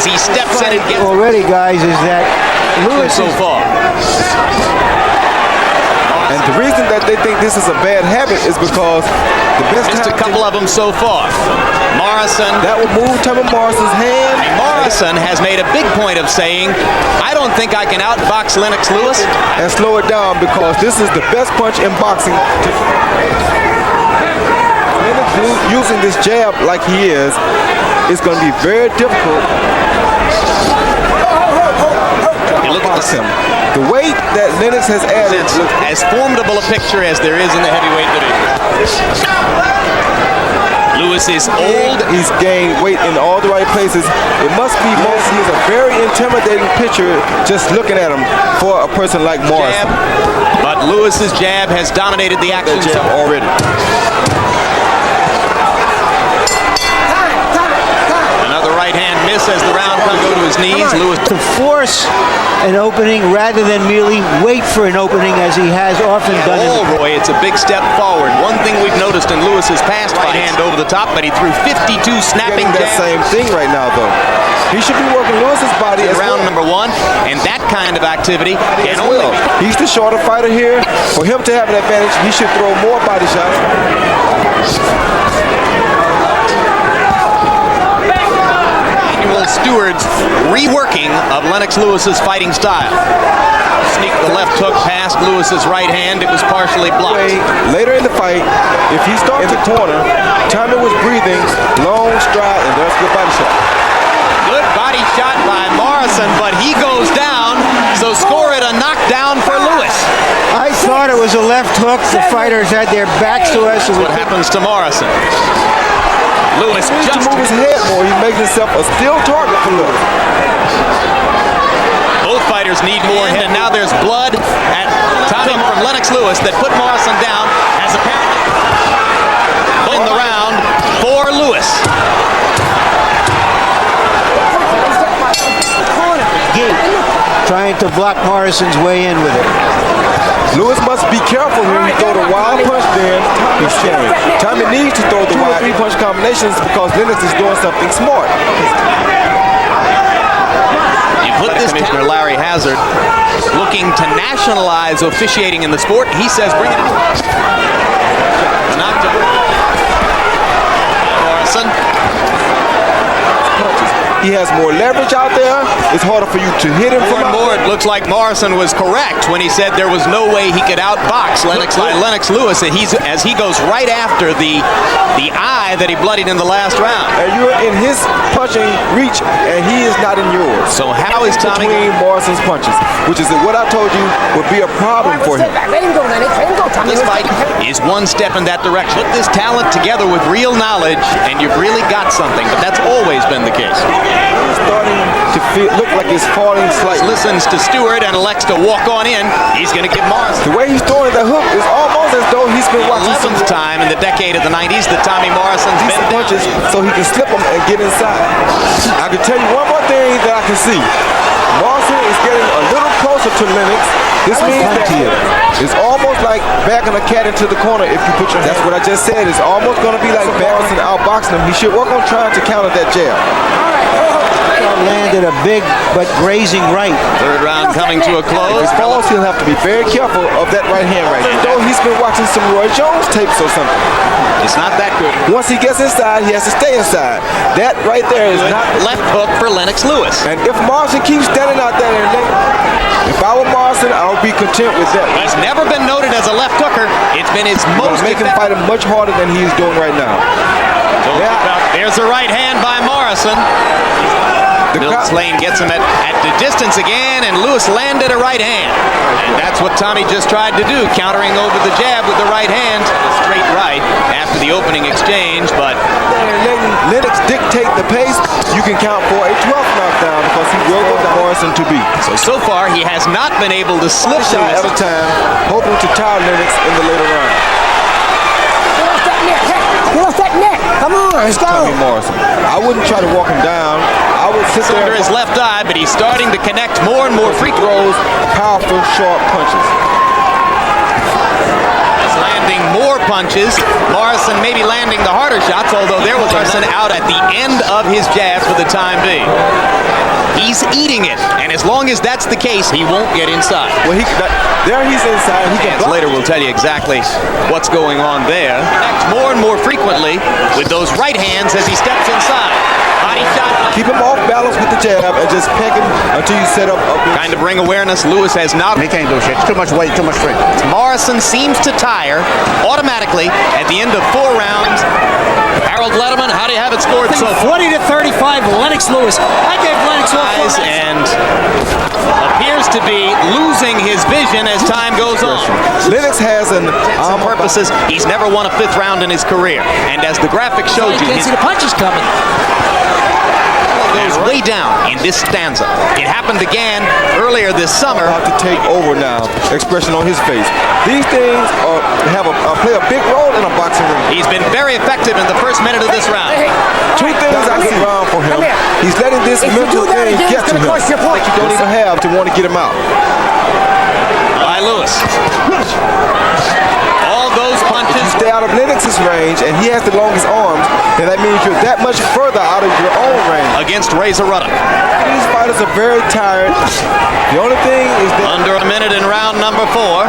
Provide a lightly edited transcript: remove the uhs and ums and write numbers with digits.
as he steps in and gets already, guys, is that Lewis so far. And the reason that they think this is a bad habit is because the best Just a couple of them so far. Morrison. That will move Tommy Morrison's hand. Morrison has made a big point of saying, I don't think I can outbox Lennox Lewis. And slow it down because this is the best punch in boxing. Lennox using this jab like he is going to be very difficult. Look at him. The weight that Lennox has added. It's as formidable a picture as there is in the heavyweight division. Lewis is old. He's gained weight in all the right places. It must be he's a very intimidating pitcher just looking at him for a person like Morrison. But Lewis's jab has dominated the action already. Another right hand miss as the round comes to his knees. Lewis to force an opening rather than merely wait for an opening as he has often done. Roy, it's a big step forward. One thing we've noticed in Lewis's past right hand over the top, but he threw 52 snapping jabs. That same thing right now, though. He should be working Lewis's body as round number one, and that kind of activity can only. He's the shorter fighter here. For him to have an advantage, he should throw more body shots. Steward's reworking of Lennox Lewis's fighting style. Sneak the left hook past Lewis's right hand. It was partially blocked. Later in the fight, if he starts in the corner, Tommy was breathing, long stride, and there's good body shot. Good body shot by Morrison, but he goes down, so score it a knockdown for Lewis. I thought it was a left hook. The fighters had their backs to us. That's what happens to Morrison. Lewis needs to move his head more. He's making himself a still target for Lewis. Both fighters need more head, and now there's blood at Tommy from Lennox Lewis that put Morrison down as apparently in the round for Lewis. Trying to block Morrison's way in with it. Lewis must be careful when he throw the wild punch, then he's changed. Tommy needs to throw the wild three-punch combinations because Lennox is doing something smart. You put this Commissioner Larry Hazard looking to nationalize officiating in the sport. He says bring it in. Knocked him. Morrison. He has more leverage out there. It's harder for you to hit him from more. It looks like Morrison was correct when he said there was no way he could outbox Lennox Lewis as he goes right after the eye that he bloodied in the last round. And you're in his punching reach, and he is not in yours. So how is Tommy between Morrison's punches, which is what I told you would be a problem for him. This fight is one step in that direction. Put this talent together with real knowledge, and you've really got something. But that's always been the case. He's starting to look like he's falling slightly. Listens to Stewart and elects to walk on in. He's going to give Morrison. The way he's throwing that hook is almost as though he's been watching 11th time in the decade of the 90s that Tommy Morrison's been punches, so he can slip them and get inside. I can tell you one more thing that I can see. Morrison is getting a little closer to Lennox. This means that it's almost like backing a cat into the corner if you put your hand. That's what I just said. It's almost going to be like Morrison outboxing him. He should work on trying to counter that jab. Landed a big but grazing right. Third round coming to a close. If he falls, he'll have to be very careful of that right hand right there. Though he's been watching some Roy Jones tapes or something. It's not that good. Once he gets inside, he has to stay inside. That right there is not left hook for Lennox Lewis. And if Morrison keeps standing out there, if I were Morrison, I would be content with that. He's never been noted as a left hooker. It's been his most. Make him fight him much harder than he's doing right now. There's a right hand by Morrison. Mills Lane gets him at the distance again, and Lewis landed a right hand. And that's what Tommy just tried to do, countering over the jab with the right hand. A straight right after the opening exchange, but letting Lennox dictate the pace, you can count for a 12th knockdown because he will go to Morrison to beat. So far, he has not been able to slip shot at a time, hoping to tire Lennox in the later round. He lost that neck. Come on, let's go. Tommy Morrison. I wouldn't try to walk him down. I would sit there under his left eye, but he's starting to connect more and more frequently. Throws powerful, sharp punches. So landing more punches. Morrison maybe landing the harder shots, although there was Morrison out at the end of his jabs for the time being. He's eating it, and as long as that's the case, he won't get inside. Well, there he's inside. He can Later we'll tell you exactly what's going on there. More and more frequently with those right hands as he steps inside. Body shot. keep him off balance with the jab and just peck him until you set up a good Kind of ring awareness. Lewis has not. He can't do shit. It's too much weight, too much strength. Morrison seems to tire automatically at the end of 4 rounds. Harold Letterman, how do you have it scored so far? 40 to 35, Lennox Lewis. I gave Lennox Lewis And appears to be losing his vision as time goes on. Lennox has an For purposes, he's never won a 5th round in his career. And as the graphic showed you, can't his see the punches coming. goes way down in this stanza. It happened again earlier this summer. about to take over now. Expression on his face. These things play a big role in a boxing ring. He's been very effective in the first minute of this round. Two things I see wrong for him. Come here. He's letting this If you mental do that thing again, get it's to gonna him cost you a point. that you don't even have to want to get him out. By Lewis. All those punches. Stay out of Lennox's range, and he has the longest arms, and that means you're that much further out of your own range. Against Razor Ruddock. These fighters are very tired. The only thing is that Under a minute in round number 4.